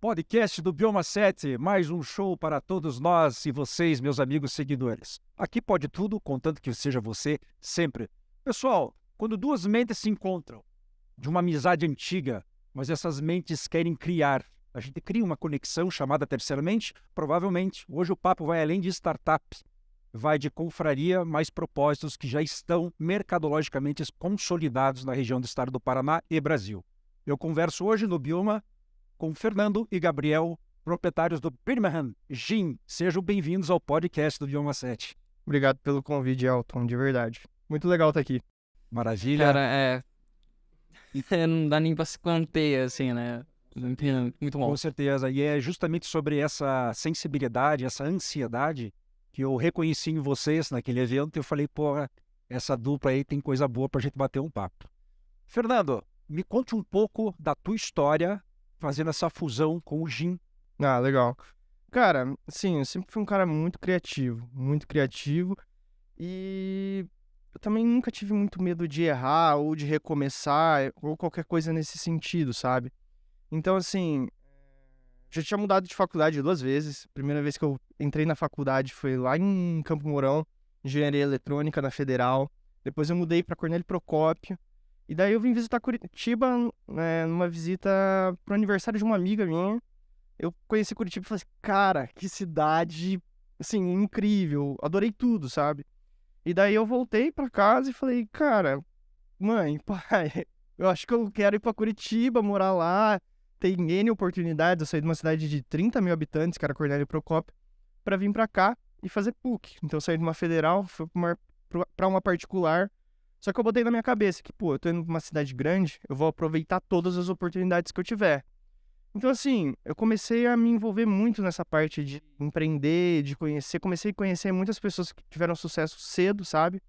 podcast do Bioma 7, mais um show para todos nós e vocês, meus amigos seguidores. Aqui pode tudo, contanto que seja você sempre. Pessoal, quando duas mentes se encontram, de uma amizade antiga, mas essas mentes querem criar, a gente cria uma conexão chamada terceira mente, provavelmente. Hoje o papo vai além de startup, vai de confraria, mais propósitos que já estão mercadologicamente consolidados na região do estado do Paraná e Brasil. Eu converso hoje no Bioma com Fernando e Gabriel, proprietários do Birmingham Gin. Sejam bem-vindos ao podcast do Bioma 7. Obrigado pelo convite, Elton, de verdade. Muito legal estar aqui. Maravilha. Cara, não dá nem pra se conter, assim, né? Muito bom. Com certeza. E é justamente sobre essa sensibilidade, essa ansiedade que eu reconheci em vocês naquele evento e eu falei, porra, essa dupla aí tem coisa boa pra gente bater um papo. Fernando, me conte um pouco da tua história fazendo essa fusão com o gin. Ah, legal. Cara, sim, eu sempre fui um cara muito criativo e eu também nunca tive muito medo de errar ou de recomeçar ou qualquer coisa nesse sentido, sabe? Então, assim, já tinha mudado de faculdade 2 vezes. A primeira vez que eu entrei na faculdade foi lá em Campo Mourão, Engenharia Eletrônica na Federal. Depois eu mudei para Cornélio Procópio. E daí eu vim visitar Curitiba, numa visita pro aniversário de uma amiga minha. Eu conheci Curitiba e falei assim, cara, que cidade, assim, incrível. Adorei tudo, sabe? E daí eu voltei pra casa e falei, cara, mãe, pai, eu acho que eu quero ir pra Curitiba, morar lá. Tem N oportunidades. Eu saí de uma cidade de 30 mil habitantes, que era Cornélio Procópio, pra vir pra cá e fazer PUC. Então eu saí de uma federal, fui pra uma particular. Só que eu botei na minha cabeça que, pô, eu tô indo pra uma cidade grande, eu vou aproveitar todas as oportunidades que eu tiver. Então, assim, eu comecei a me envolver muito nessa parte de empreender, de conhecer. Comecei a conhecer muitas pessoas que tiveram sucesso cedo, sabe?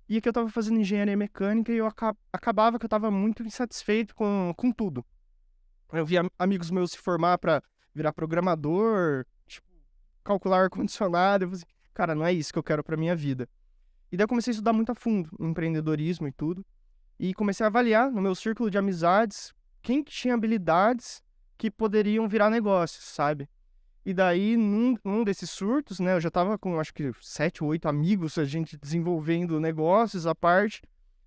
E que eu tava fazendo engenharia mecânica e eu acabava que eu tava muito insatisfeito com tudo. Eu via amigos meus se formar pra virar programador, tipo, calcular ar-condicionado. Eu falei assim, cara, não é isso que eu quero pra minha vida. E daí eu comecei a estudar muito a fundo, empreendedorismo e tudo. E comecei a avaliar no meu círculo de amizades quem que tinha habilidades que poderiam virar negócios, sabe? E daí, num desses surtos, né? Eu já tava com, acho que, 7 ou 8 amigos, a gente desenvolvendo negócios à parte.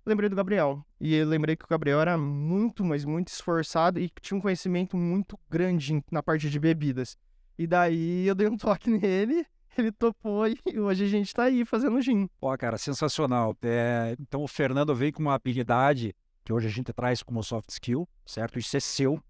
Lembrei do Gabriel. E eu lembrei que o Gabriel era muito, mas muito esforçado e tinha um conhecimento muito grande na parte de bebidas. E daí eu dei um toque nele. Ele topou e hoje a gente tá aí fazendo gin. Pô, cara, sensacional. Então o Fernando veio com uma habilidade que hoje a gente traz como soft skill, certo? Isso é seu,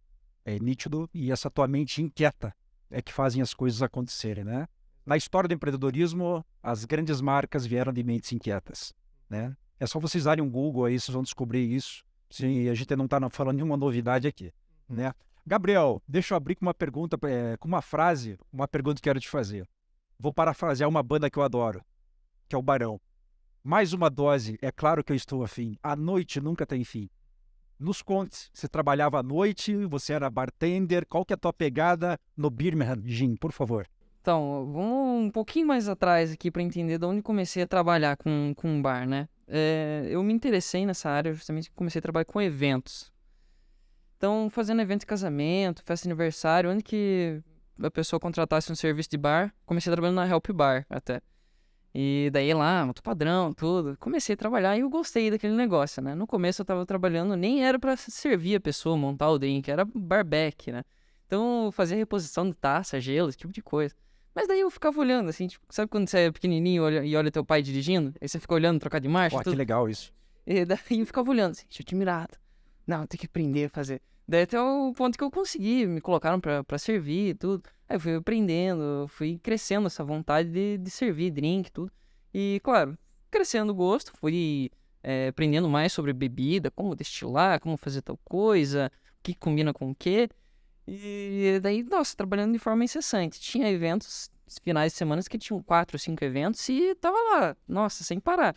é nítido, e essa tua mente inquieta é que fazem as coisas acontecerem, né? Na história do empreendedorismo, as grandes marcas vieram de mentes inquietas, né? É só vocês darem um Google aí, vocês vão descobrir isso. Sim, a gente não tá falando nenhuma novidade aqui, né? Gabriel, deixa eu abrir com uma pergunta, com uma frase, uma pergunta que eu quero te fazer. Vou parafrasear uma banda que eu adoro, que é o Barão. Mais uma dose, é claro que eu estou afim. A noite nunca tem fim. Nos conte, você trabalhava à noite, você era bartender, qual que é a tua pegada no Birmingham Gin, por favor? Então, vamos um pouquinho mais atrás aqui pra entender de onde comecei a trabalhar com um bar, né? Eu me interessei nessa área justamente porque comecei a trabalhar com eventos. Então, fazendo evento de casamento, festa de aniversário, onde que a pessoa contratasse um serviço de bar, comecei trabalhando na Help Bar até. E daí lá, muito padrão, tudo. Comecei a trabalhar e eu gostei daquele negócio, né? No começo eu tava trabalhando, nem era pra servir a pessoa, montar o drink, era barback, né? Então eu fazia reposição de taça, gelo, esse tipo de coisa. Mas daí eu ficava olhando, assim, tipo, sabe quando você é pequenininho e olha teu pai dirigindo? Aí você fica olhando, trocar de marcha, Pô, tudo. que legal isso. E daí eu ficava olhando, assim, tinha admirado. Não, tem que aprender a fazer. Daí até o ponto que eu consegui, me colocaram pra servir e tudo. Aí eu fui aprendendo, fui crescendo essa vontade de servir drink e tudo. E, claro, crescendo o gosto, fui aprendendo mais sobre bebida, como destilar, como fazer tal coisa, o que combina com o quê. E daí, nossa, trabalhando de forma incessante. Tinha eventos, finais de semana que tinham 4 ou 5 eventos e tava lá, nossa, sem parar.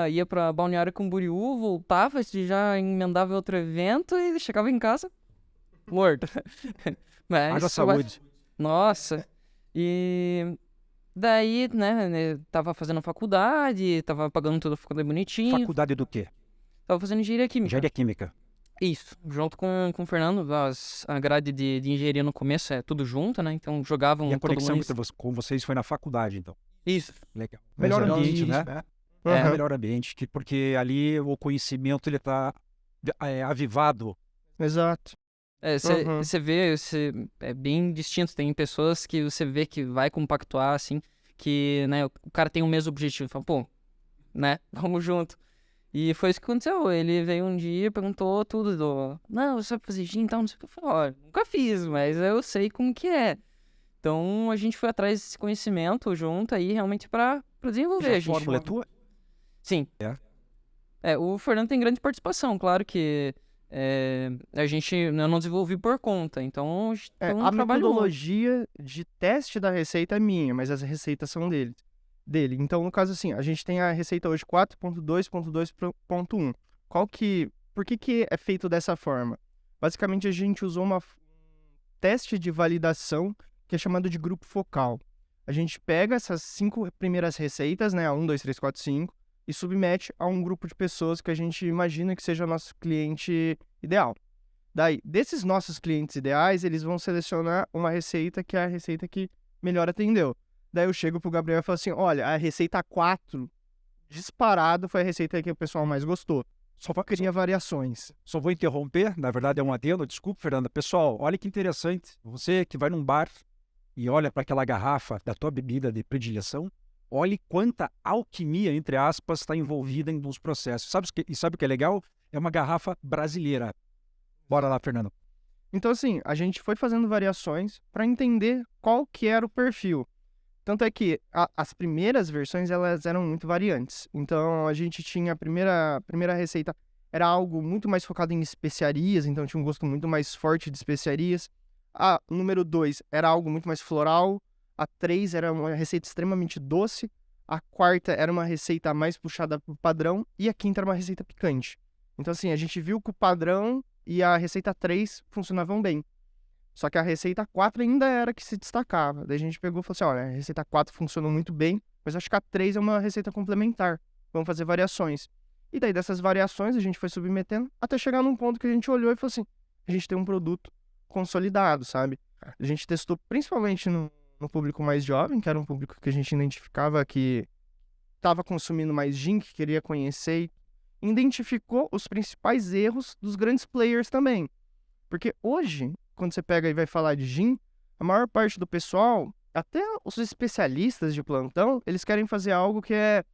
Ia pra Balneário Camboriú, voltava, já emendava outro evento e chegava em casa morto. Haja saúde. Nossa. E daí, né, tava fazendo faculdade, tava pagando toda a faculdade bonitinho. Faculdade do quê? Tava fazendo engenharia química. Engenharia química. Isso, junto com o Fernando, a grade de engenharia no começo é tudo junto, né? Então jogavam E a todo conexão mundo. com vocês foi na faculdade, então. Isso. Legal. Mas Melhor é ambiente, isso, né? É. É melhor ambiente, porque ali o conhecimento ele tá avivado. Exato. Você vê, é bem distinto. Tem pessoas que você vê que vai compactuar, assim, que, né, o cara tem o mesmo objetivo. Fala, pô, né, vamos junto. E foi isso que aconteceu. Ele veio um dia, perguntou tudo não, você sabe fazer gin e tal, não sei o que. Eu falei, olha, nunca fiz, mas eu sei como que é. Então, a gente foi atrás desse conhecimento junto aí, realmente, pra desenvolver. A fórmula é tua? Sim. O Fernando tem grande participação, claro que eu não desenvolvi por conta, então foi um A trabalho longo. metodologia de teste da receita é minha, mas as receitas são dele. Então, no caso assim, a gente tem a receita hoje 4.2.2.1. Por que é feito dessa forma? Basicamente, a gente usou um teste de validação que é chamado de grupo focal. A gente pega essas 5 primeiras receitas, né, a 1, 2, 3, 4, 5, e submete a um grupo de pessoas que a gente imagina que seja o nosso cliente ideal. Daí, desses nossos clientes ideais, eles vão selecionar uma receita que é a receita que melhor atendeu. Daí eu chego pro Gabriel e falo assim, olha, a receita 4, disparado, foi a receita que o pessoal mais gostou. Só cria variações. Só vou interromper, na verdade é um adendo, desculpa, Fernanda. Pessoal, olha que interessante. Você que vai num bar e olha para aquela garrafa da tua bebida de predileção, olhe quanta alquimia, entre aspas, está envolvida em uns processos. Sabe o que é legal? É uma garrafa brasileira. Bora lá, Fernando. Então, assim, a gente foi fazendo variações para entender qual que era o perfil. Tanto é que as primeiras versões, elas eram muito variantes. Então, a gente tinha a primeira receita, era algo muito mais focado em especiarias, então tinha um gosto muito mais forte de especiarias. A número 2 era algo muito mais floral. A 3 era uma receita extremamente doce. A 4ª era uma receita mais puxada para o padrão. E a 5ª era uma receita picante. Então, assim, a gente viu que o padrão e a receita 3 funcionavam bem. Só que a receita 4 ainda era que se destacava. Daí a gente pegou e falou assim, olha, a receita 4 funcionou muito bem, mas acho que a 3 é uma receita complementar. Vamos fazer variações. E daí dessas variações a gente foi submetendo até chegar num ponto que a gente olhou e falou assim, a gente tem um produto consolidado, sabe? A gente testou principalmente no público mais jovem, que era um público que a gente identificava que estava consumindo mais gin, que queria conhecer, e identificou os principais erros dos grandes players também. Porque hoje, quando você pega e vai falar de gin, a maior parte do pessoal, até os especialistas de plantão, eles querem fazer algo que é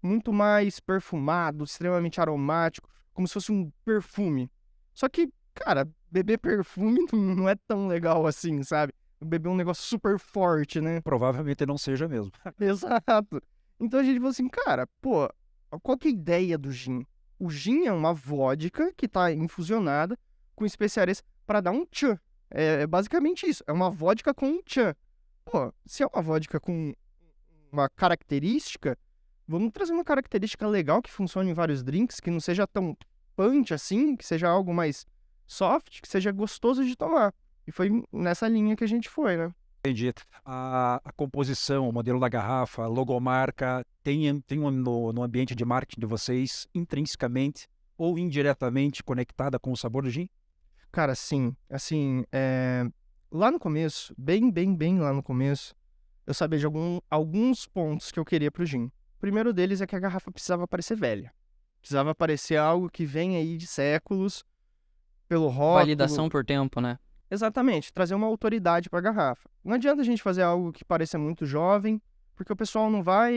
muito mais perfumado, extremamente aromático, como se fosse um perfume. Só que, cara, beber perfume não é tão legal assim, sabe? Beber um negócio super forte, né? Provavelmente não seja mesmo. Exato. Então a gente falou assim, cara, pô, qual que é a ideia do gin? O gin é uma vodka que tá infusionada com especiarias para dar um tchan. É basicamente isso. É uma vodka com um tchan. Pô, se é uma vodka com uma característica, vamos trazer uma característica legal que funcione em vários drinks, que não seja tão punch assim, que seja algo mais soft, que seja gostoso de tomar. E foi nessa linha que a gente foi, né? Entendi. A composição, o modelo da garrafa, a logomarca, tem no ambiente de marketing de vocês intrinsecamente ou indiretamente conectada com o sabor do gin? Cara, sim. Assim, lá no começo, bem lá no começo, eu sabia de alguns pontos que eu queria pro gin. O primeiro deles é que a garrafa precisava parecer velha. Precisava parecer algo que vem aí de séculos, pelo rótulo. Validação por tempo, né? Exatamente, trazer uma autoridade para a garrafa. Não adianta a gente fazer algo que pareça muito jovem, porque o pessoal não vai...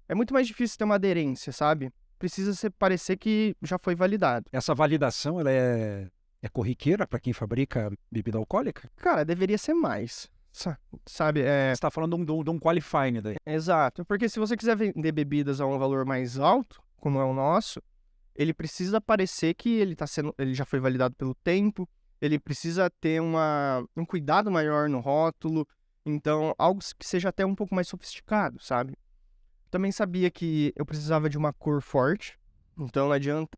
É muito mais difícil ter uma aderência, sabe? Precisa parecer que já foi validado. Essa validação, ela é corriqueira para quem fabrica bebida alcoólica? Cara, deveria ser mais, sabe? Você está falando de um qualifying daí. Exato, porque se você quiser vender bebidas a um valor mais alto, como é o nosso, ele precisa parecer que ele já foi validado pelo tempo, ele precisa ter um cuidado maior no rótulo, então algo que seja até um pouco mais sofisticado, sabe? Também sabia que eu precisava de uma cor forte, então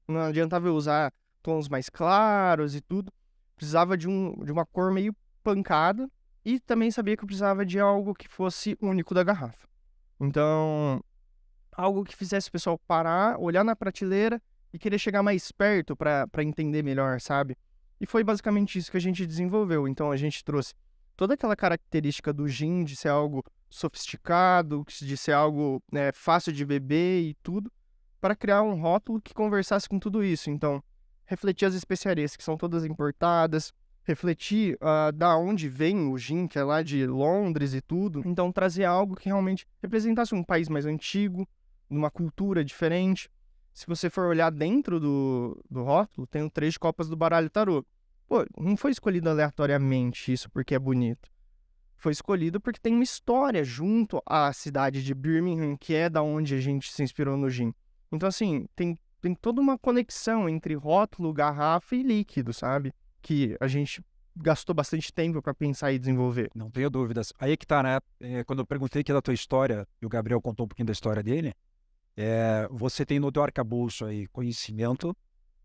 não adiantava eu usar tons mais claros e tudo, precisava de uma cor meio pancada, e também sabia que eu precisava de algo que fosse único da garrafa. Então, algo que fizesse o pessoal parar, olhar na prateleira e querer chegar mais perto para entender melhor, sabe? E foi basicamente isso que a gente desenvolveu. Então a gente trouxe toda aquela característica do gin de ser algo sofisticado, de ser algo, né, fácil de beber e tudo, para criar um rótulo que conversasse com tudo isso. Então, refletir as especiarias, que são todas importadas, refletir da onde vem o gin, que é lá de Londres e tudo. Então, trazer algo que realmente representasse um país mais antigo, numa cultura diferente. Se você for olhar dentro do rótulo, tem o 3 copas do baralho tarô. Pô, não foi escolhido aleatoriamente isso porque é bonito. Foi escolhido porque tem uma história junto à cidade de Birmingham, que é da onde a gente se inspirou no gin. Então, assim, tem toda uma conexão entre rótulo, garrafa e líquido, sabe? Que a gente gastou bastante tempo para pensar e desenvolver. Não tenho dúvidas. Aí que tá, né? Quando eu perguntei aqui da tua história, e o Gabriel contou um pouquinho da história dele, você tem no teu arcabouço aí conhecimento,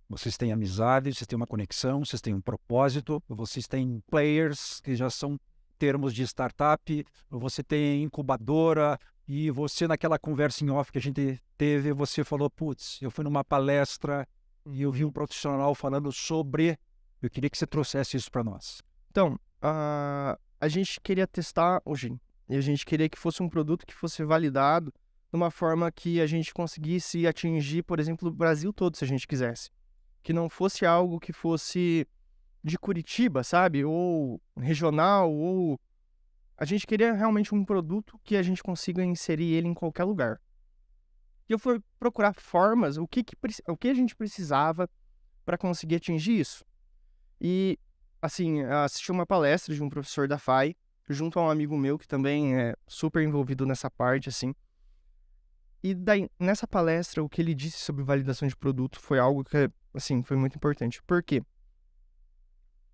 vocês têm amizade, vocês têm uma conexão, vocês têm um propósito, vocês têm players, que já são termos de startup, você tem incubadora, e você naquela conversa em off que a gente teve, você falou, putz, eu fui numa palestra e eu vi um profissional falando sobre... Eu queria que você trouxesse isso para nós. Então, a gente queria testar o gin. E a gente queria que fosse um produto que fosse validado de uma forma que a gente conseguisse atingir, por exemplo, o Brasil todo, se a gente quisesse. Que não fosse algo que fosse de Curitiba, sabe? Ou regional, ou... A gente queria realmente um produto que a gente consiga inserir ele em qualquer lugar. E eu fui procurar formas, o que a gente precisava para conseguir atingir isso. E, assim, assisti uma palestra de um professor da FAI, junto a um amigo meu que também é super envolvido nessa parte, assim. E daí, nessa palestra, o que ele disse sobre validação de produto foi algo que, assim, foi muito importante. Por quê?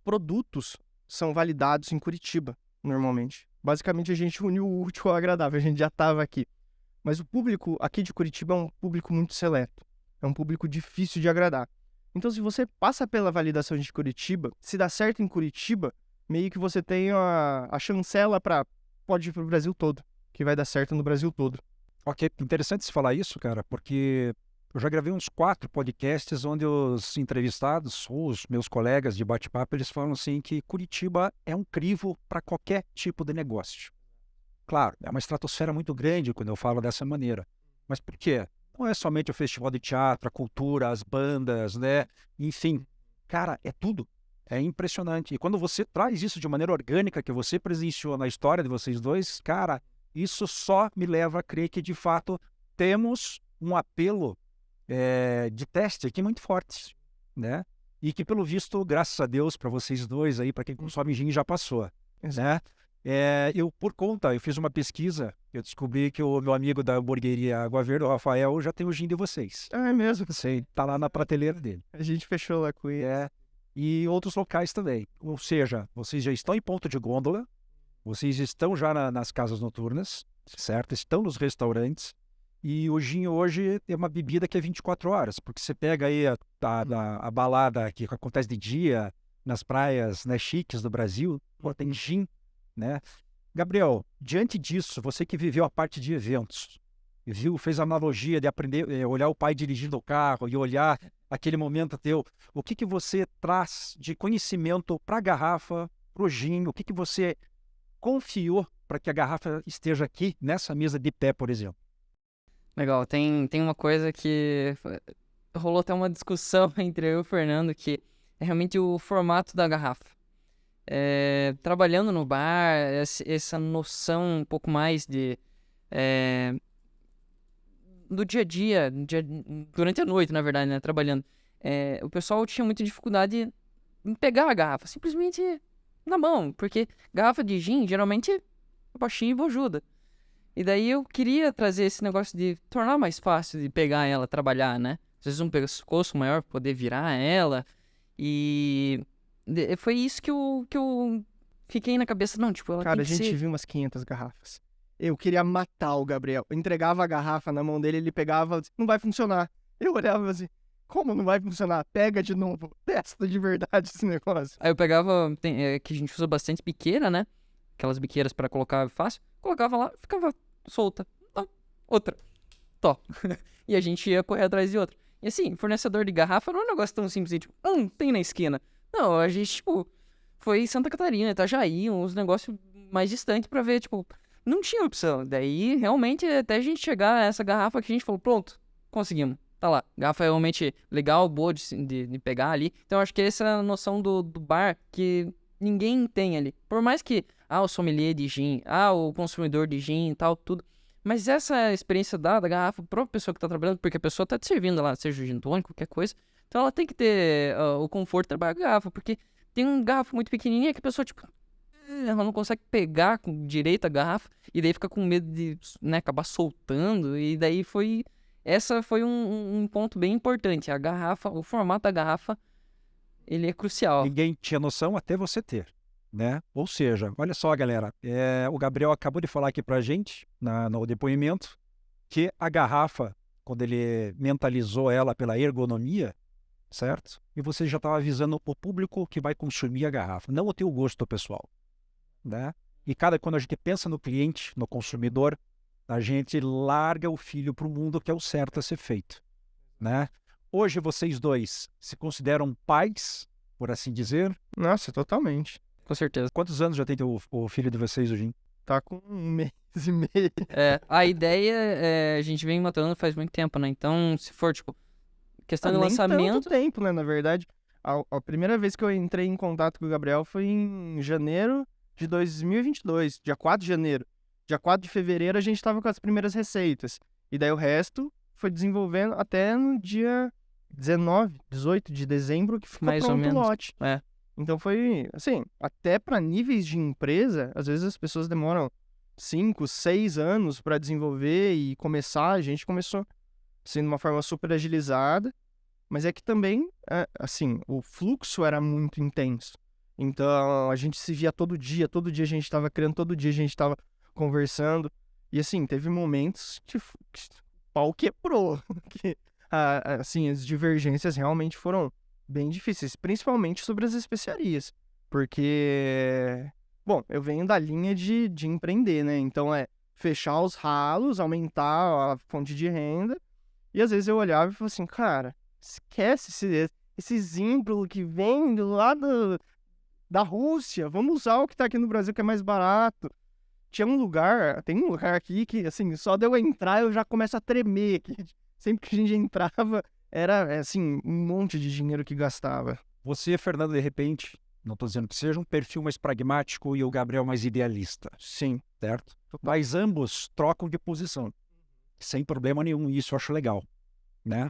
Produtos são validados em Curitiba, normalmente. Basicamente, a gente uniu o útil ao agradável, a gente já estava aqui. Mas o público aqui de Curitiba é um público muito seleto. É um público difícil de agradar. Então, se você passa pela validação de Curitiba, se dá certo em Curitiba, meio que você tem a chancela para pode ir para o Brasil todo, que vai dar certo no Brasil todo. Ok, interessante você falar isso, cara, porque eu já gravei uns 4 podcasts onde os entrevistados, ou os meus colegas de bate-papo, eles falam assim que Curitiba é um crivo para qualquer tipo de negócio. Claro, é uma estratosfera muito grande quando eu falo dessa maneira. Mas por quê? Não é somente o festival de teatro, a cultura, as bandas, né? Enfim, cara, é tudo. É impressionante. E quando você traz isso de maneira orgânica, que você presenciou na história de vocês dois, cara, isso só me leva a crer que, de fato, temos um apelo de teste aqui muito forte, né? E que, pelo visto, graças a Deus, para vocês dois aí, para quem consome gin, já passou, né? Eu fiz uma pesquisa, eu descobri que o meu amigo da hamburgueria Água Verde, o Rafael, já tem o gin de vocês. É mesmo? Sei, tá lá na prateleira dele. A gente fechou lá com ele. E outros locais também. Ou seja, vocês já estão em ponto de gôndola, vocês estão já nas casas noturnas, certo? Estão nos restaurantes. E o gin hoje é uma bebida que é 24 horas, porque você pega aí a balada que acontece de dia, nas praias, né, chiques do Brasil, tem gin, né? Gabriel, diante disso, você que viveu a parte de eventos, fez a analogia de aprender, olhar o pai dirigindo o carro e olhar aquele momento teu, o que você traz de conhecimento para a garrafa, para o gin, o que você confiou para que a garrafa esteja aqui nessa mesa de pé, por exemplo? Legal, tem uma coisa que rolou até uma discussão entre eu e o Fernando, que é realmente o formato da garrafa. Trabalhando no bar, essa noção um pouco mais do dia a dia, durante a noite, na verdade, né, trabalhando, o pessoal tinha muita dificuldade em pegar a garrafa, simplesmente na mão, porque garrafa de gin, geralmente, é baixinha e bojuda. E daí eu queria trazer esse negócio de tornar mais fácil de pegar ela, trabalhar, né? Às vezes um pescoço maior pra poder virar ela. E foi isso que eu fiquei na cabeça. Não, tipo, ela Cara, tem a que gente ser... viu umas 500 garrafas. Eu queria matar o Gabriel. Eu entregava a garrafa na mão dele, ele pegava, não vai funcionar. Eu olhava assim, como não vai funcionar? Pega de novo, testa de verdade esse negócio. Aí eu pegava, que a gente usa bastante biqueira, né? Aquelas biqueiras pra colocar fácil. Colocava lá, ficava solta. Outra. Tó. E a gente ia correr atrás de outra. E assim, fornecedor de garrafa não é um negócio tão simples, assim, tipo, tem na esquina. Não, a gente, tipo, foi em Santa Catarina, Itajaí, uns negócios mais distantes pra ver, tipo, não tinha opção. Daí, realmente, até a gente chegar a essa garrafa que a gente falou, pronto, conseguimos. Tá lá, garrafa é realmente legal, boa de pegar ali. Então, acho que essa é a noção do bar que ninguém tem ali. Por mais que, o sommelier de gin, o consumidor de gin e tal, tudo. Mas essa experiência da garrafa, a própria pessoa que tá trabalhando, porque a pessoa tá te servindo lá, seja o gin tônico, qualquer coisa. Então, ela tem que ter o conforto de trabalhar com a garrafa, porque tem um garrafa muito pequenininha que a pessoa, tipo, ela não consegue pegar com direito a garrafa e daí fica com medo de, né, acabar soltando. E daí essa foi um ponto bem importante. A garrafa, o formato da garrafa, ele é crucial. Ninguém tinha noção até você ter, né? Ou seja, olha só, galera, o Gabriel acabou de falar aqui pra gente, no depoimento, que a garrafa, quando ele mentalizou ela pela ergonomia, certo? E você já estava avisando o público que vai consumir a garrafa, não o teu gosto pessoal, né? E quando a gente pensa no cliente, no consumidor, a gente larga o filho para o mundo, que é o certo a ser feito, né? Hoje vocês dois se consideram pais, por assim dizer? Nossa, totalmente. Com certeza. Quantos anos já tem o filho de vocês hoje? Tá com 1 mês e meio. A ideia a gente vem matando faz muito tempo, né? Então, se for, tipo, questão de Nem lançamento... tanto tempo, né? Na verdade, a primeira vez que eu entrei em contato com o Gabriel foi em janeiro de 2022, dia 4 de janeiro. Dia 4 de fevereiro a gente tava com as primeiras receitas. E daí o resto foi desenvolvendo até no dia 19, 18 de dezembro que ficou Mais ou pronto o menos. lote. É. Então foi, assim, até para níveis de empresa, às vezes as pessoas demoram 5, 6 anos para desenvolver e começar. A gente começou assim, de uma forma super agilizada, mas é que também, assim, o fluxo era muito intenso. Então a gente se via todo dia a gente estava criando, todo dia a gente estava conversando. E assim, teve momentos que o pau quebrou, que assim, as divergências realmente foram bem difíceis, principalmente sobre as especiarias, porque, bom, eu venho da linha de empreender, né? Então fechar os ralos, aumentar a fonte de renda, e às vezes eu olhava e falava assim, cara, esquece esse Zimbro que vem lá da Rússia, vamos usar o que tá aqui no Brasil que é mais barato. Tem um lugar aqui que, assim, só de eu entrar eu já começo a tremer, que sempre que a gente entrava era, assim, um monte de dinheiro que gastava. Você, Fernando, de repente, não estou dizendo que seja um perfil mais pragmático e o Gabriel mais idealista. Sim. Certo? Mas ambos trocam de posição, sem problema nenhum, e isso eu acho legal, né?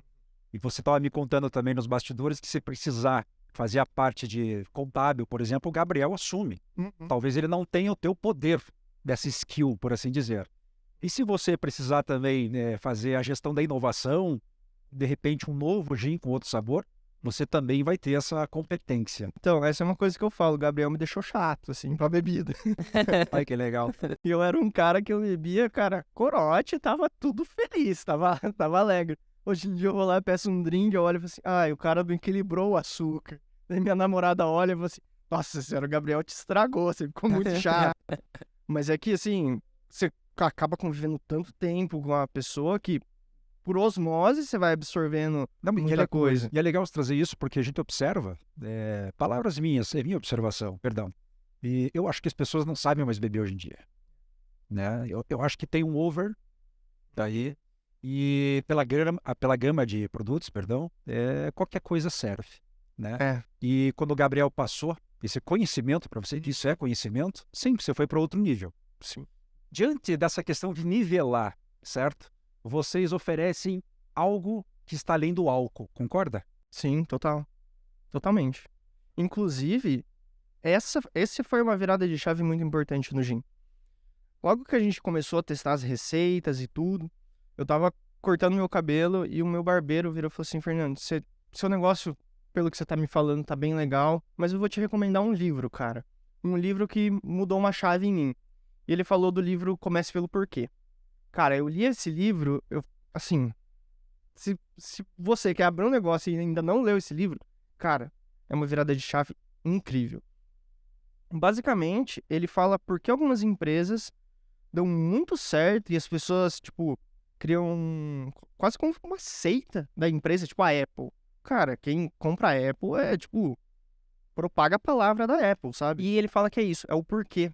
E você estava me contando também nos bastidores que se precisar fazer a parte de contábil, por exemplo, o Gabriel assume. Talvez ele não tenha o teu poder dessa skill, por assim dizer. E se você precisar também, né, fazer a gestão da inovação, de repente um novo gin com outro sabor, você também vai ter essa competência. Então, essa é uma coisa que eu falo, o Gabriel me deixou chato, assim, pra bebida. Ai, que legal. E eu era um cara que eu bebia, cara, corote, tava tudo feliz, tava alegre. Hoje em dia eu vou lá, peço um drink, eu olho e falo assim, o cara não equilibrou o açúcar. Daí minha namorada olha e fala assim, nossa senhora, o Gabriel te estragou, você ficou muito chato. Mas é que, assim, você acaba convivendo tanto tempo com a pessoa que, por osmose, você vai absorvendo muita coisa. E é legal você trazer isso porque a gente observa, palavras minhas, é minha observação, perdão. E eu acho que as pessoas não sabem mais beber hoje em dia. Né? Eu acho que tem um over daí e pela gama de produtos, qualquer coisa serve. Né? E quando o Gabriel passou esse conhecimento para você, que isso é conhecimento, sim, você foi para outro nível. Sim. Diante dessa questão de nivelar, certo? Vocês oferecem algo que está além do álcool, concorda? Sim, totalmente. Inclusive, essa foi uma virada de chave muito importante no gin. Logo que a gente começou a testar as receitas e tudo, eu tava cortando meu cabelo e o meu barbeiro virou e falou assim, Fernando, seu negócio, pelo que você tá me falando, tá bem legal, mas eu vou te recomendar um livro, cara. Um livro que mudou uma chave em mim. E ele falou do livro Comece pelo Porquê. Cara, eu li esse livro, assim, se você quer abrir um negócio e ainda não leu esse livro, cara, é uma virada de chave incrível. Basicamente, ele fala por que algumas empresas dão muito certo e as pessoas, tipo, criam quase como uma seita da empresa, tipo a Apple. Cara, quem compra a Apple é, tipo, propaga a palavra da Apple, sabe? E ele fala que é isso, é o porquê.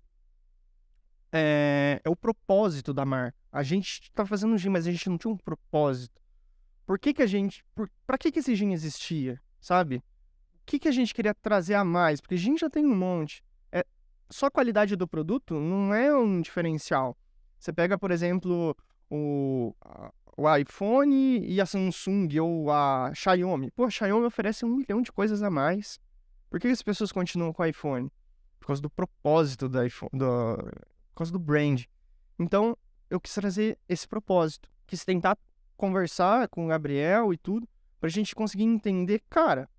É o propósito da marca. A gente tá fazendo gin, mas a gente não tinha um propósito. Por que que a gente... Pra que esse gin existia, sabe? O que a gente queria trazer a mais? Porque gin já tem um monte. Só a qualidade do produto não é um diferencial. Você pega, por exemplo, o iPhone e a Samsung ou a Xiaomi. Pô, a Xiaomi oferece 1 milhão de coisas a mais. Por que as pessoas continuam com o iPhone? Por causa do propósito do iPhone, por causa do brand. Então, eu quis trazer esse propósito. Quis tentar conversar com o Gabriel e tudo, pra gente conseguir entender, cara,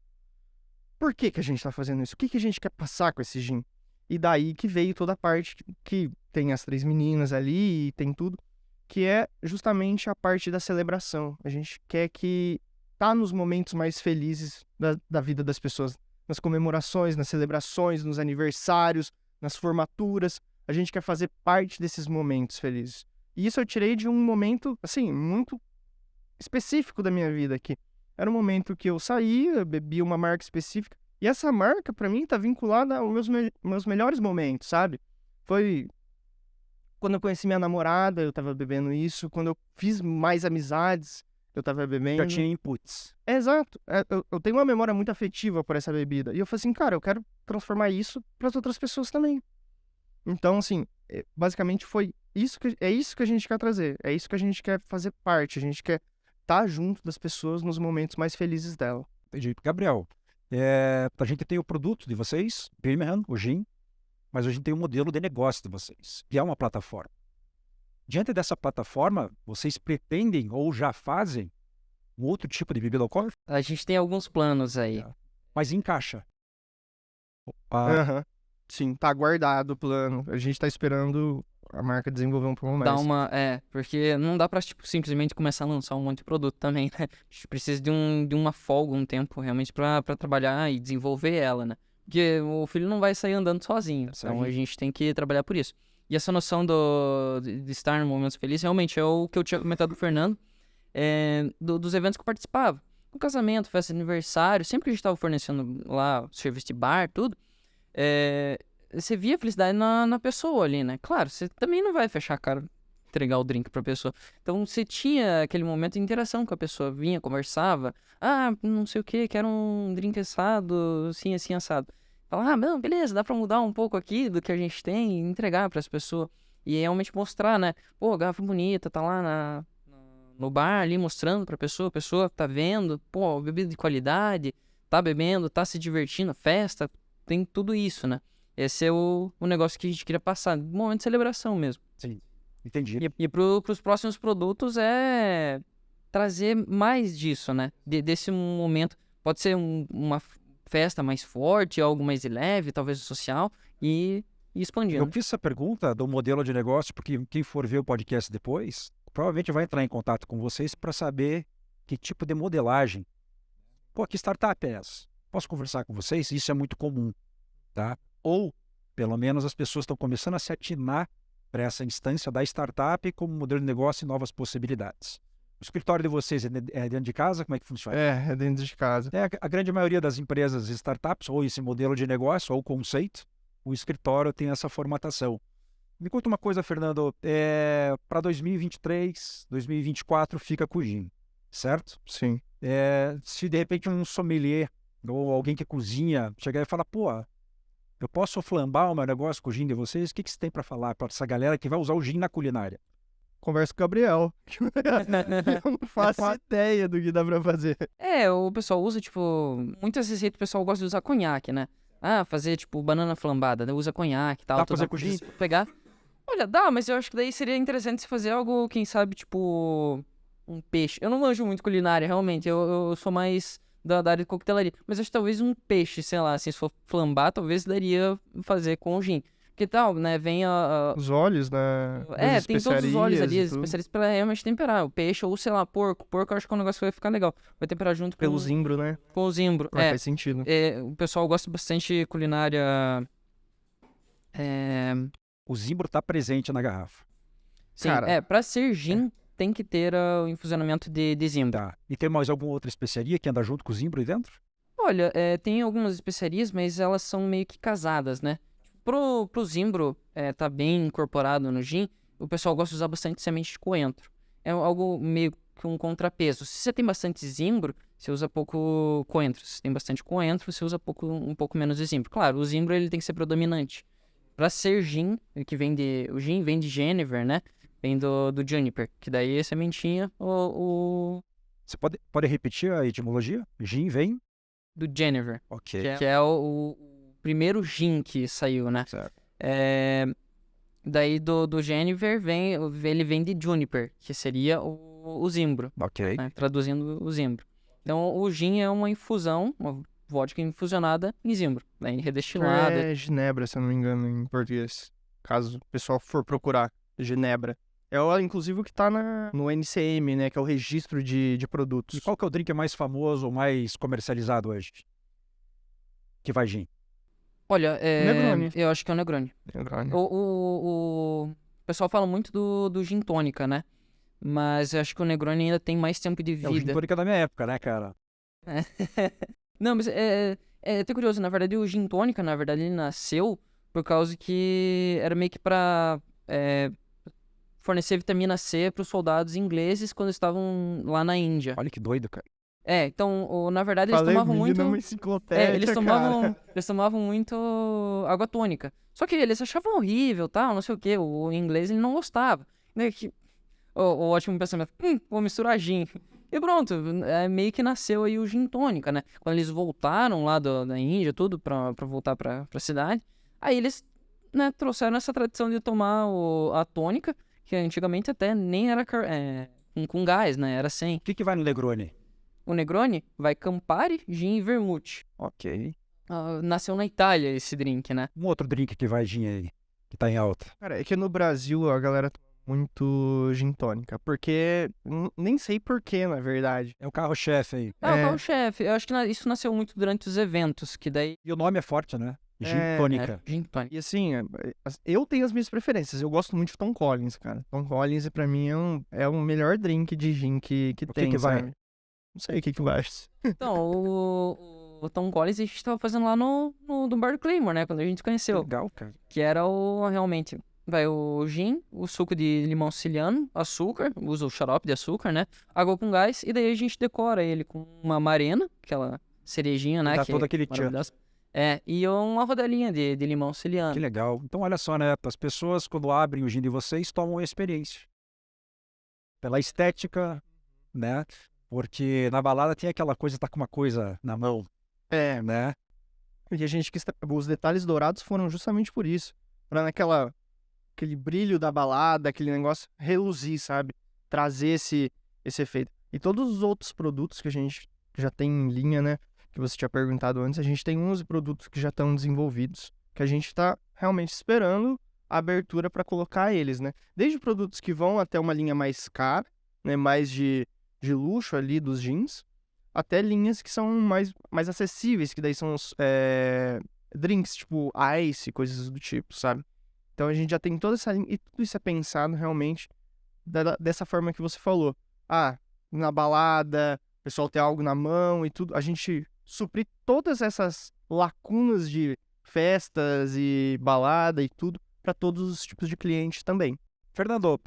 por que a gente tá fazendo isso? O que a gente quer passar com esse gin? E daí que veio toda a parte que tem as 3 meninas ali e tem tudo, que é justamente a parte da celebração. A gente quer que tá nos momentos mais felizes da vida das pessoas, nas comemorações, nas celebrações, nos aniversários, nas formaturas. A gente quer fazer parte desses momentos felizes. E isso eu tirei de um momento, assim, muito específico da minha vida aqui. Era um momento que eu saía, bebia uma marca específica, e essa marca, pra mim, tá vinculada aos meus melhores momentos, sabe? Foi quando eu conheci minha namorada, eu tava bebendo isso. Quando eu fiz mais amizades, eu tava bebendo. Já tinha inputs. Exato. Eu tenho uma memória muito afetiva por essa bebida. E eu falei assim, cara, eu quero transformar isso pras outras pessoas também. Então, assim, basicamente foi isso que a gente quer trazer. É isso que a gente quer fazer parte. A gente quer estar junto das pessoas nos momentos mais felizes dela. Entendi. Gabriel, a gente tem o produto de vocês, Birmingham, o gin, mas a gente tem o modelo de negócio de vocês, que é uma plataforma. Diante dessa plataforma, vocês pretendem ou já fazem um outro tipo de bebida alcoólica? A gente tem alguns planos aí. Mas encaixa. Aham. Sim, tá guardado o plano. A gente tá esperando a marca desenvolver um pouco mais. Porque não dá pra, tipo, simplesmente começar a lançar um monte de produto também, né? A gente precisa de uma folga, um tempo, realmente, pra trabalhar e desenvolver ela, né? Porque o filho não vai sair andando sozinho, então a gente tem que trabalhar por isso. E essa noção de estar no momentos felizes, realmente, é o que eu tinha comentado do Fernando, dos eventos que eu participava. No casamento, festa de aniversário, sempre que a gente tava fornecendo lá serviço de bar, tudo, você via a felicidade na pessoa ali, né? Claro, você também não vai fechar a cara, entregar o drink pra pessoa. Então, você tinha aquele momento de interação com a pessoa. Vinha, conversava. Ah, não sei o que, quero um drink assado, assim, assim, assado. Fala, não, beleza, dá pra mudar um pouco aqui do que a gente tem e entregar pras pessoas. E realmente mostrar, né? Pô, garrafa bonita, tá lá no bar ali mostrando pra pessoa. A pessoa tá vendo, pô, bebida de qualidade, tá bebendo, tá se divertindo, festa, tem tudo isso, né? Esse é o negócio que a gente queria passar, um momento de celebração mesmo. Sim, entendi. E pros próximos produtos é trazer mais disso, né? Desse momento. Pode ser uma festa mais forte, algo mais leve, talvez social, e expandindo. Eu fiz essa pergunta do modelo de negócio porque quem for ver o podcast depois, provavelmente vai entrar em contato com vocês para saber que tipo de modelagem. Pô, que startup é essa? Posso conversar com vocês? Isso é muito comum, tá? Ou, pelo menos, as pessoas estão começando a se atinar para essa instância da startup como modelo de negócio e novas possibilidades. O escritório de vocês é dentro de casa? Como é que funciona? É dentro de casa. A grande maioria das empresas startups, ou esse modelo de negócio, ou conceito, o escritório tem essa formatação. Me conta uma coisa, Fernando. Para 2023, 2024 fica com o gin, certo? Sim. Se de repente um sommelier ou alguém que cozinha chegar e falar, pô, eu posso flambar o meu negócio com o gin de vocês? O que você tem para falar para essa galera que vai usar o gin na culinária? Conversa com o Gabriel. Eu não faço ideia do que dá pra fazer. O pessoal usa, tipo... Muitas receitas o pessoal gosta de usar conhaque, né? Fazer, tipo, banana flambada, né? Usa conhaque e tal. Dá pra fazer com gin? Pegar... Olha, dá, mas eu acho que daí seria interessante se fazer algo, quem sabe, tipo... Um peixe. Eu não manjo muito culinária, realmente. Eu sou mais da área de coquetelaria. Mas acho que talvez um peixe, sei lá, assim, se for flambar, talvez daria fazer com o gin. Que tal, né? Vem os óleos, né? Tem todos os óleos ali, as tudo. especiarias pra realmente temperar. O peixe ou, sei lá, porco. Porco eu acho que é um negócio que vai ficar legal. Vai temperar junto Pelo zimbro, né? com o zimbro. Faz sentido. O pessoal gosta bastante de culinária... O zimbro tá presente na garrafa. Sim, Cara, pra ser gin, tem que ter o infusionamento de zimbro. Tá. E tem mais alguma outra especiaria que anda junto com o zimbro aí dentro? Olha, tem algumas especiarias, mas elas são meio que casadas, né? Pro zimbro tá bem incorporado no gin, o pessoal gosta de usar bastante semente de coentro. É algo meio que um contrapeso. Se você tem bastante zimbro, você usa pouco coentro. Se tem bastante coentro, você usa um pouco menos de zimbro. Claro, o zimbro ele tem que ser predominante. Para ser gin, o gin vem de Genever, né? Vem do Juniper, que daí é sementinha, Você pode repetir a etimologia? Gin vem? do Genever, Ok. que é o primeiro gin que saiu, né? Certo. Daí do Genever ele vem de Juniper, que seria o zimbro, Ok. né? Traduzindo o zimbro. Então o gin é uma infusão, uma vodka infusionada em zimbro, né? Redestilada. É Genebra, se eu não me engano, em português. Caso o pessoal for procurar Genebra. Inclusive, o que tá no NCM, né? Que é o registro de produtos. E qual que é o drink mais famoso ou mais comercializado hoje? Que vai gin. Olha, Negroni. eu acho que é o Negroni. Negroni. O pessoal fala muito do gin tônica, né? Mas eu acho que o Negroni ainda tem mais tempo de É o gin vida. tônica da minha época, né, cara? Não, mas é até curioso. Na verdade, o gin tônica, na verdade, ele nasceu por causa que era meio que pra fornecer vitamina C para os soldados ingleses quando estavam lá na Índia. Olha que doido, cara. Então, na verdade, eles Falei, tomavam menino, muito... é uma enciclopédia, eles tomavam muito água tônica. Só que eles achavam horrível, tal, não sei o quê. O inglês, ele não gostava. Né? O ótimo pensamento, vou misturar gin. E pronto, meio que nasceu aí o gin tônica, né? Quando eles voltaram lá da Índia, tudo, pra voltar pra cidade, aí eles, né, trouxeram essa tradição de tomar a tônica, que antigamente até nem era com gás, né? Era sem. O que vai no Negroni? O Negroni vai Campari, gin e vermute. Ok. Nasceu na Itália esse drink, né? Um outro drink que vai gin aí, que tá em alta. Cara, é que no Brasil a galera toma muito gin tônica. Porque... Nem sei porquê, na verdade. É o carro-chefe aí. O carro-chefe. Eu acho que isso nasceu muito durante os eventos, que daí... E o nome é forte, né? Gin tônica. Gin tônica. E assim, eu tenho as minhas preferências. Eu gosto muito de Tom Collins, cara. Tom Collins, pra mim, é o melhor drink de gin que tem, que vai? sabe? Não sei o que vai. Então, o Tom Collins a gente tava fazendo lá no Bar do Claymore, né? Quando a gente Que conheceu. legal, cara. Que era realmente... Vai o gin, o suco de limão siciliano, açúcar, usa o xarope de açúcar, né? Água com gás, e daí a gente decora ele com uma marena, aquela cerejinha, né? Dá que todo é aquele tchan. maravilhosa. E uma rodelinha de limão siciliano. Que legal. Então, olha só, né? As pessoas, quando abrem o gin de vocês, tomam a experiência. Pela estética, né? Porque na balada tem aquela coisa, tá com uma coisa na mão, né? E a gente os detalhes dourados foram justamente por isso. Pra aquele brilho da balada, aquele negócio reluzir, sabe? Trazer esse efeito. E todos os outros produtos que a gente já tem em linha, né? Que você tinha perguntado antes, a gente tem 11 produtos que já estão desenvolvidos, que a gente tá realmente esperando a abertura para colocar eles, né? Desde produtos que vão até uma linha mais cara, né? Mais de luxo ali dos jeans, até linhas que são mais acessíveis, que daí são os drinks, tipo ice, coisas do tipo, sabe? Então a gente já tem toda essa linha, e tudo isso é pensado realmente dessa forma que você falou. Na balada, o pessoal ter algo na mão e tudo, a gente suprir todas essas lacunas de festas e balada e tudo para todos os tipos de clientes também. Fernando,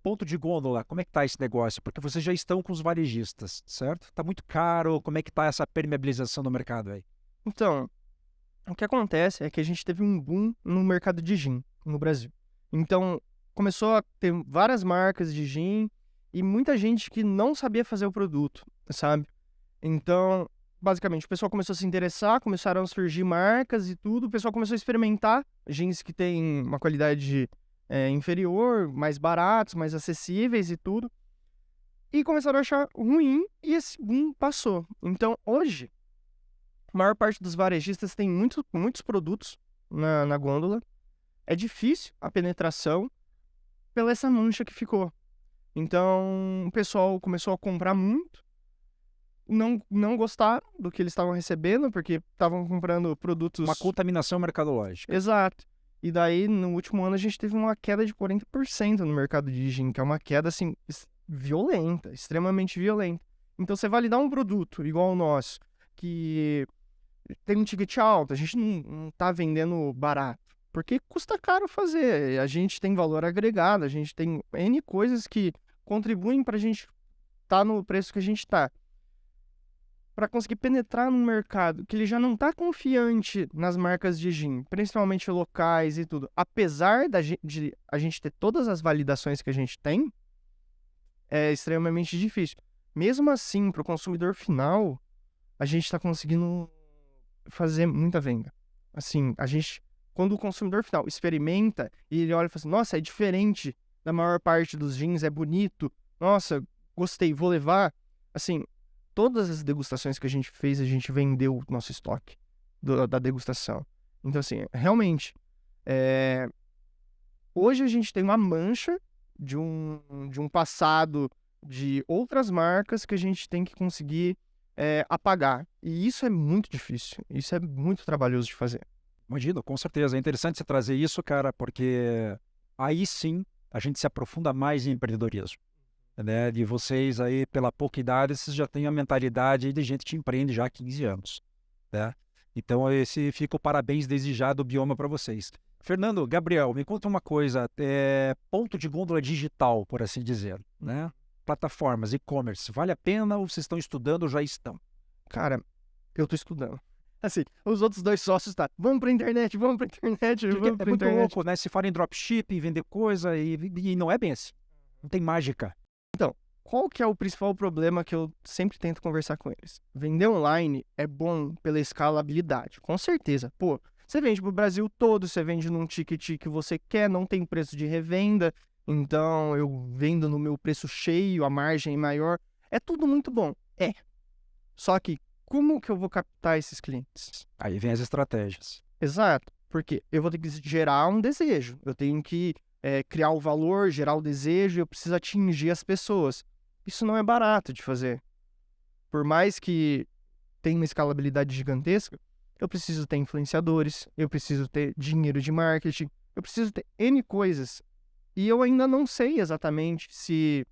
ponto de gôndola, como é que tá esse negócio? Porque vocês já estão com os varejistas, certo? Tá muito caro, como é que tá essa permeabilização do mercado aí? Então, o que acontece é que a gente teve um boom no mercado de gin no Brasil. Então, começou a ter várias marcas de gin e muita gente que não sabia fazer o produto, sabe? Então, basicamente, o pessoal começou a se interessar, começaram a surgir marcas e tudo, o pessoal começou a experimentar gins que têm uma qualidade inferior, mais baratos, mais acessíveis e tudo, e começaram a achar ruim e esse boom passou. Então, hoje, a maior parte dos varejistas tem muitos produtos na gôndola. É difícil a penetração pela essa mancha que ficou. Então, o pessoal começou a comprar muito, não gostaram do que eles estavam recebendo, porque estavam comprando produtos... Uma contaminação mercadológica. Exato. E daí, no último ano, a gente teve uma queda de 40% no mercado de gin, que é uma queda, assim, violenta, extremamente violenta. Então, você validar um produto igual o nosso, que tem um ticket alto, a gente não tá vendendo barato, porque custa caro fazer. A gente tem valor agregado, a gente tem N coisas que contribuem pra gente estar no preço que a gente tá. Para conseguir penetrar num mercado que ele já não tá confiante nas marcas de gin, principalmente locais e tudo, apesar de a gente ter todas as validações que a gente tem, é extremamente difícil. Mesmo assim, para o consumidor final, a gente está conseguindo fazer muita venda. Assim, quando o consumidor final experimenta e ele olha e fala assim, nossa, é diferente da maior parte dos gins, é bonito, nossa, gostei, vou levar. Assim, todas as degustações que a gente fez, a gente vendeu o nosso estoque da degustação. Então, assim, realmente, hoje a gente tem uma mancha de um passado de outras marcas que a gente tem que conseguir apagar. E isso é muito difícil, isso é muito trabalhoso de fazer. Imagino, com certeza. É interessante você trazer isso, cara, porque aí sim a gente se aprofunda mais em empreendedorismo. Né? De vocês aí, pela pouca idade, vocês já têm a mentalidade de gente que empreende já há 15 anos. Né? Então, fica o parabéns desde já do Bioma para vocês. Fernando, Gabriel, me conta uma coisa. Ponto de gôndola digital, por assim dizer. Né? Plataformas, e-commerce, vale a pena ou vocês estão estudando ou já estão? Cara, eu tô estudando. Assim, os outros 2 sócios vamos pra internet, vamos pra internet, Porque vamos é pra muito internet. louco, né? Se fala em dropshipping, vender coisa e não é bem assim. Não tem mágica. Então, qual que é o principal problema que eu sempre tento conversar com eles? Vender online é bom pela escalabilidade, com certeza. Pô, você vende pro Brasil todo, você vende num ticket que você quer, não tem preço de revenda, então eu vendo no meu preço cheio, a margem é maior. É tudo muito bom. É. Só que como que eu vou captar esses clientes? Aí vem as estratégias. Exato, porque eu vou ter que gerar um desejo, eu tenho que criar o valor, gerar o desejo, eu preciso atingir as pessoas. Isso não é barato de fazer. Por mais que tenha uma escalabilidade gigantesca, eu preciso ter influenciadores, eu preciso ter dinheiro de marketing, eu preciso ter N coisas. E eu ainda não sei exatamente se,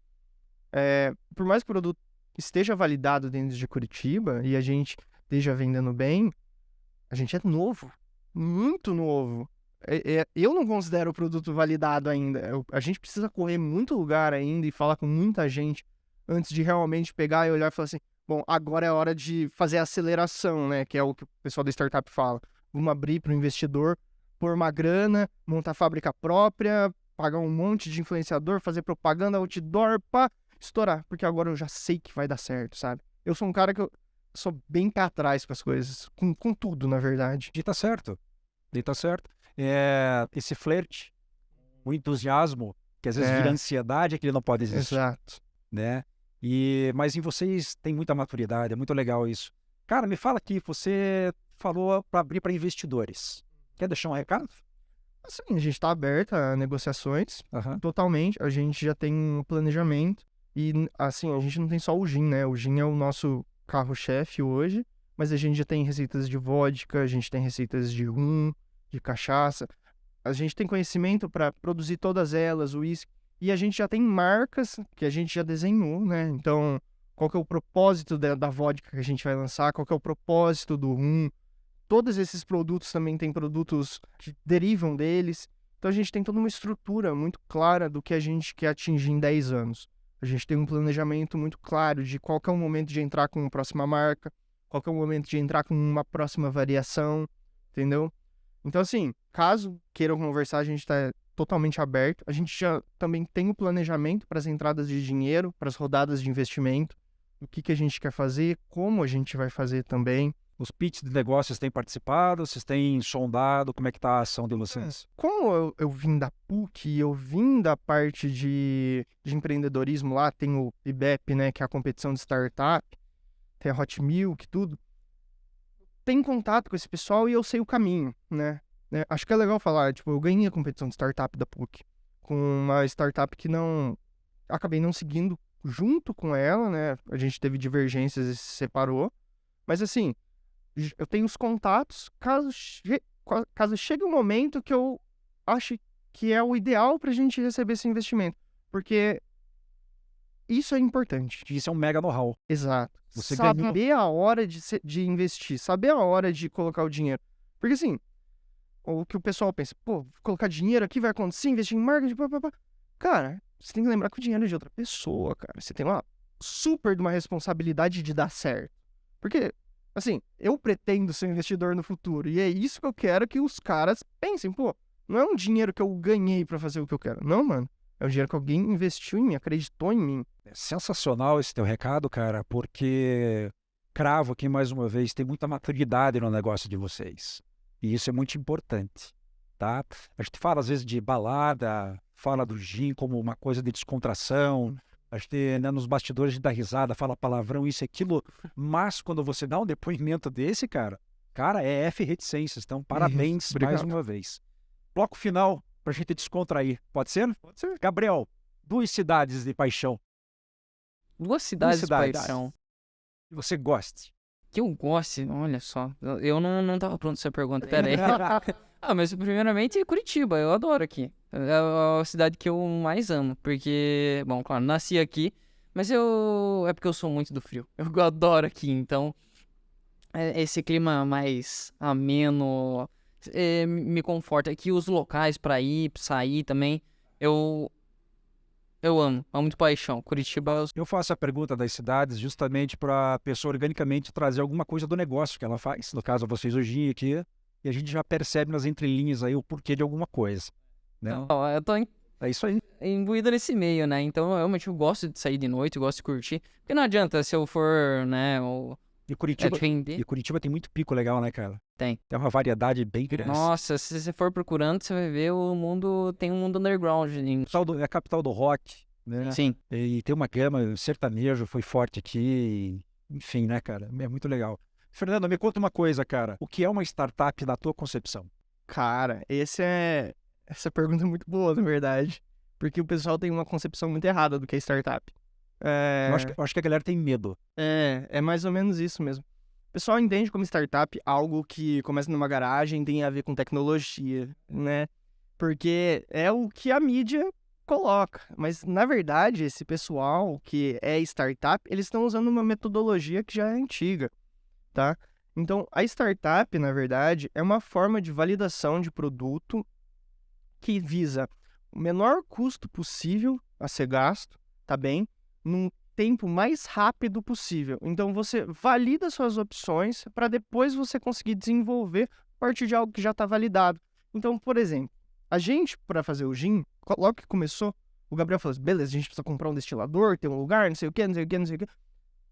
por mais que o produto esteja validado dentro de Curitiba e a gente esteja vendendo bem, a gente é novo, muito novo. Eu não considero o produto validado ainda. A gente precisa correr muito lugar ainda e falar com muita gente antes de realmente pegar e olhar e falar assim, bom, agora é hora de fazer a aceleração, né? Que é o que o pessoal da startup fala. Vamos abrir para o investidor, pôr uma grana, montar fábrica própria, pagar um monte de influenciador, fazer propaganda, outdoor, pá, estourar. Porque agora eu já sei que vai dar certo, sabe? Eu sou um cara que eu sou bem pé atrás com as coisas, com tudo, na verdade. E tá certo. E tá certo. Esse flerte, o entusiasmo, que às vezes vira ansiedade, é que ele não pode existir. Exato. Né? Mas em vocês tem muita maturidade, é muito legal isso. Cara, me fala aqui, você falou para abrir para investidores. Quer deixar um recado? Assim, a gente está aberto a negociações, Uhum. totalmente. A gente já tem um planejamento e, assim, a gente não tem só o gin, né? O gin é o nosso carro-chefe hoje, mas a gente já tem receitas de vodka, a gente tem receitas de rum, de cachaça. A gente tem conhecimento para produzir todas elas, o uísque. E a gente já tem marcas que a gente já desenhou, né? Então, qual que é o propósito da vodka que a gente vai lançar? Qual que é o propósito do rum? Todos esses produtos também têm produtos que derivam deles. Então, a gente tem toda uma estrutura muito clara do que a gente quer atingir em 10 anos. A gente tem um planejamento muito claro de qual que é o momento de entrar com uma próxima marca, qual que é o momento de entrar com uma próxima variação, entendeu? Então, assim, caso queiram conversar, a gente está totalmente aberto. A gente já também tem o planejamento para as entradas de dinheiro, para as rodadas de investimento, o que a gente quer fazer, como a gente vai fazer também. Os pitches de negócios têm participado, vocês têm sondado, como é que está a ação de vocês? Como eu vim da PUC, eu vim da parte de empreendedorismo lá, tem o IBEP, né, que é a competição de startup, tem a Hot Milk, tudo. Tem contato com esse pessoal e eu sei o caminho, né? Acho que é legal falar, tipo, eu ganhei a competição de startup da PUC com uma startup que acabei não seguindo junto com ela, né? A gente teve divergências e se separou. Mas assim, eu tenho os contatos, caso chegue um momento que eu ache que é o ideal pra gente receber esse investimento. Porque isso é importante. Isso é um mega know-how. Exato. Você Saber a hora de investir, saber a hora de colocar o dinheiro. Porque assim, o que o pessoal pensa, pô, vou colocar dinheiro aqui, vai acontecer, investir em marketing, pá. Cara, você tem que lembrar que o dinheiro é de outra pessoa, cara. Você tem uma super de uma responsabilidade de dar certo. Porque, assim, eu pretendo ser um investidor no futuro. E é isso que eu quero que os caras pensem, pô, não é um dinheiro que eu ganhei pra fazer o que eu quero. Não, mano. É um dinheiro que alguém investiu em mim, acreditou em mim. É sensacional esse teu recado, cara, porque cravo aqui mais uma vez, tem muita maturidade no negócio de vocês. E isso é muito importante, tá? A gente fala às vezes de balada, fala do gin como uma coisa de descontração, a gente, né, nos bastidores a gente dá risada, fala palavrão, isso e aquilo, mas quando você dá um depoimento desse, cara, é F reticências, então parabéns mais Obrigado. uma vez. Bloco final pra gente descontrair, pode ser? Pode ser. Gabriel, 2 cidades de paixão 2 cidades cidades. pairão. que você goste. Que eu goste, olha só. Eu não tava pronto essa pergunta, pera aí. Mas primeiramente Curitiba, eu adoro aqui. É a cidade que eu mais amo, porque, bom, claro, nasci aqui, mas é porque eu sou muito do frio. Eu adoro aqui, então esse clima mais ameno me conforta. Aqui os locais pra ir, pra sair também, eu amo de paixão. Curitiba, Eu faço a pergunta das cidades justamente para a pessoa organicamente trazer alguma coisa do negócio que ela faz. No caso, vocês hoje aqui, e a gente já percebe nas entrelinhas aí o porquê de alguma coisa. Né? eu tô É isso aí. imbuído nesse meio, né? Então, eu realmente gosto de sair de noite, eu gosto de curtir. Porque não adianta se eu for, né, E Curitiba, vender. e Curitiba tem muito pico legal, né, cara? Tem. Tem uma variedade bem grande. Nossa, se você for procurando, você vai ver tem um mundo underground. É a capital do rock, né? Sim. E tem uma gama, o sertanejo foi forte aqui, enfim, né, cara? É muito legal. Fernando, me conta uma coisa, cara. O que é uma startup na tua concepção? Cara, essa pergunta é muito boa, na verdade. Porque o pessoal tem uma concepção muito errada do que é startup. Eu acho que a galera tem medo. É mais ou menos isso mesmo. O pessoal entende como startup algo que começa numa garagem, tem a ver com tecnologia, né? Porque é o que a mídia coloca. Mas, na verdade, esse pessoal que é startup, eles estão usando uma metodologia que já é antiga, tá? Então, a startup, na verdade, é uma forma de validação de produto que visa o menor custo possível a ser gasto, tá bem? Num tempo mais rápido possível. Então, você valida suas opções para depois você conseguir desenvolver a partir de algo que já está validado. Então, por exemplo, a gente, para fazer o gin, logo que começou, o Gabriel falou assim, beleza, a gente precisa comprar um destilador, ter um lugar, não sei o quê,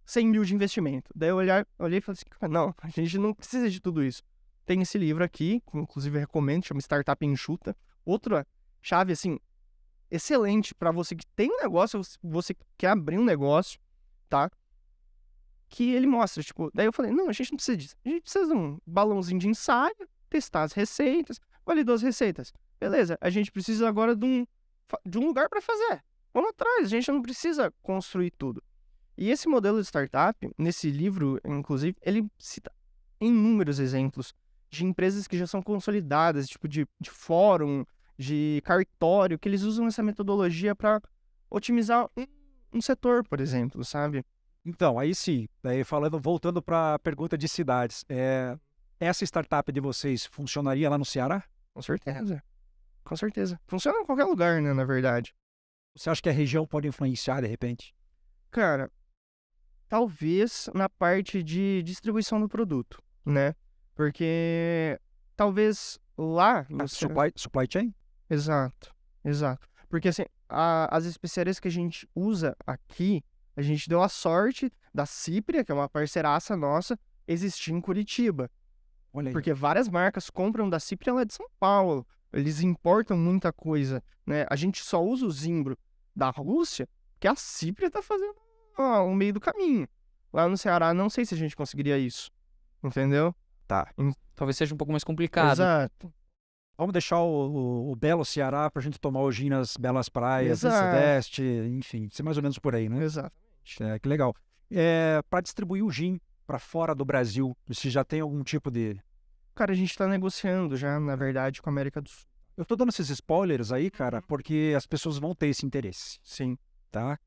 100 mil de investimento. Daí eu olhei e falei assim, não, a gente não precisa de tudo isso. Tem esse livro aqui, que inclusive eu recomendo, chama Startup Enxuta. Outra chave, assim, excelente para você que tem um negócio, você que quer abrir um negócio, tá? Que ele mostra, tipo, daí eu falei, não, a gente não precisa disso. A gente precisa de um balãozinho de ensaio, testar as receitas, validou as receitas. Beleza, a gente precisa agora de um lugar para fazer. Vamos atrás, a gente não precisa construir tudo. E esse modelo de startup, nesse livro, inclusive, ele cita inúmeros exemplos de empresas que já são consolidadas, tipo de fórum, de cartório, que eles usam essa metodologia para otimizar um setor, por exemplo, sabe? Então, aí sim, daí voltando para a pergunta de cidades, essa startup de vocês funcionaria lá no Ceará? Com certeza. Com certeza. Funciona em qualquer lugar, né, na verdade. Você acha que a região pode influenciar de repente? Cara, talvez na parte de distribuição do produto, né? Porque talvez lá no Supply chain? Exato. Porque assim, as especiarias que a gente usa aqui, a gente deu a sorte da Cipria, que é uma parceiraça nossa, existir em Curitiba. Olha aí. Porque várias marcas compram da Cipria, ela é de São Paulo. Eles importam muita coisa, né? A gente só usa o Zimbro da Rússia, porque a Cipria tá fazendo o meio do caminho. Lá no Ceará, não sei se a gente conseguiria isso. Entendeu? Tá. Talvez seja um pouco mais complicado. Exato. Vamos deixar o belo Ceará pra gente tomar o gin nas belas praias, no Exato. Sudeste, enfim, ser mais ou menos por aí, né? Exato. Que legal. Para distribuir o gin para fora do Brasil, você já tem algum tipo de... Cara, a gente tá negociando já, na verdade, com a América do Sul. Eu tô dando esses spoilers aí, cara, porque as pessoas vão ter esse interesse, Sim. tá?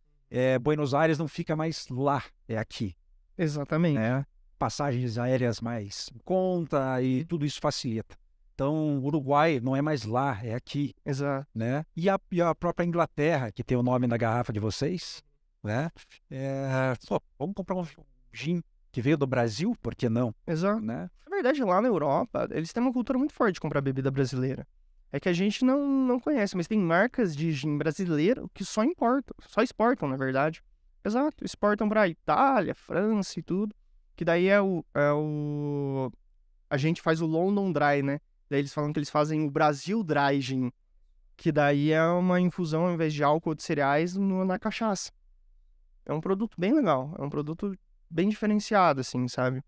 Buenos Aires não fica mais lá, é aqui, Exatamente. né? Passagens aéreas mais em conta e tudo isso facilita. Então, Uruguai não é mais lá, é aqui, Exato. né? E a própria Inglaterra, que tem o nome na garrafa de vocês, né? Vamos comprar um gin que veio do Brasil, por que não, Exato. né? Na verdade, lá na Europa, eles têm uma cultura muito forte de comprar bebida brasileira. É que a gente não conhece, mas tem marcas de gin brasileiro que só importam, só exportam, na verdade. Exato, exportam pra Itália, França e tudo. Que daí a gente faz o London Dry, né? Daí eles falam que eles fazem o Brasil Dry Gin, que daí é uma infusão, ao invés de álcool ou de cereais, na cachaça. É um produto bem legal, é um produto bem diferenciado, assim, sabe?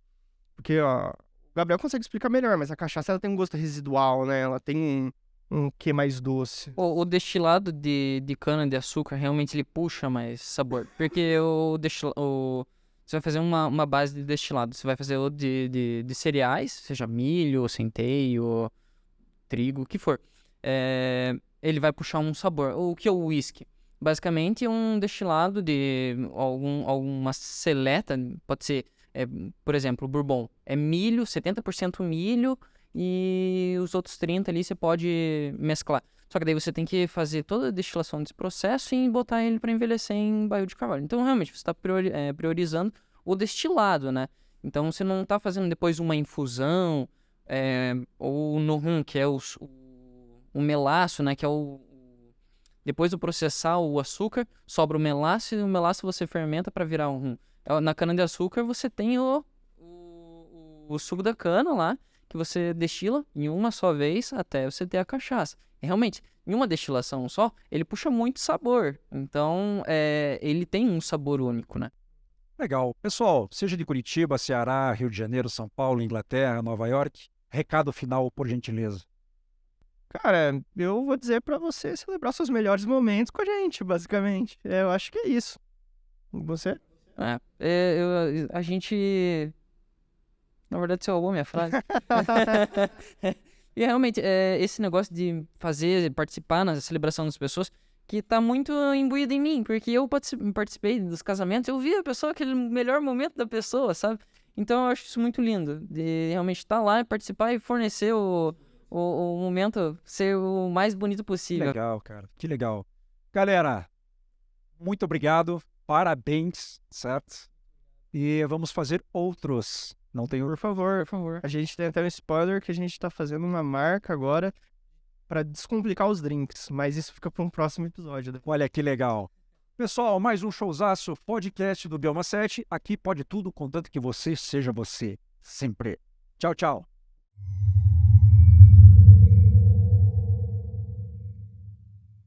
Porque, ó, o Gabriel consegue explicar melhor, mas a cachaça ela tem um gosto residual, né? Ela tem um quê mais doce. O destilado de cana-de-açúcar, realmente ele puxa mais sabor. Porque você vai fazer uma base de destilado. Você vai fazer o de cereais, seja milho, centeio, trigo, o que for. Ele vai puxar um sabor. O que é o whisky? Basicamente é um destilado de alguma seleta, pode ser, por exemplo, o bourbon. É milho, 70% milho e os outros 30% ali você pode mesclar. Só que daí você tem que fazer toda a destilação desse processo e botar ele para envelhecer em barril de carvalho. Então, realmente, você está priorizando o destilado, né? Então, você não está fazendo depois uma infusão ou no rum, que é o melaço, né? Que é depois do processar o açúcar, sobra o melaço e o melaço você fermenta para virar um rum. Na cana-de-açúcar você tem o suco da cana lá, que você destila em uma só vez até você ter a cachaça. E realmente, em uma destilação só, ele puxa muito sabor. Então, ele tem um sabor único, né? Legal. Pessoal, seja de Curitiba, Ceará, Rio de Janeiro, São Paulo, Inglaterra, Nova York, recado final, por gentileza. Cara, eu vou dizer pra você celebrar seus melhores momentos com a gente, basicamente. Eu acho que é isso. Você? A gente... Na verdade, você roubou minha frase. E realmente, esse negócio de participar na celebração das pessoas, que tá muito imbuído em mim, porque eu participei dos casamentos, eu vi a pessoa, aquele melhor momento da pessoa, sabe? Então eu acho isso muito lindo, de realmente estar lá e participar e fornecer o momento ser o mais bonito Que possível. legal, cara. Que legal. Galera, muito obrigado. Parabéns, certo? E vamos fazer outros. Não tem Por favor. Por favor. A gente tem até um spoiler que a gente tá fazendo uma marca agora pra descomplicar os drinks, mas isso fica pra um próximo episódio. Olha que legal. Pessoal, mais um showzaço, podcast do Bioma 7. Aqui pode tudo, contanto que você seja você. Sempre. Tchau, tchau.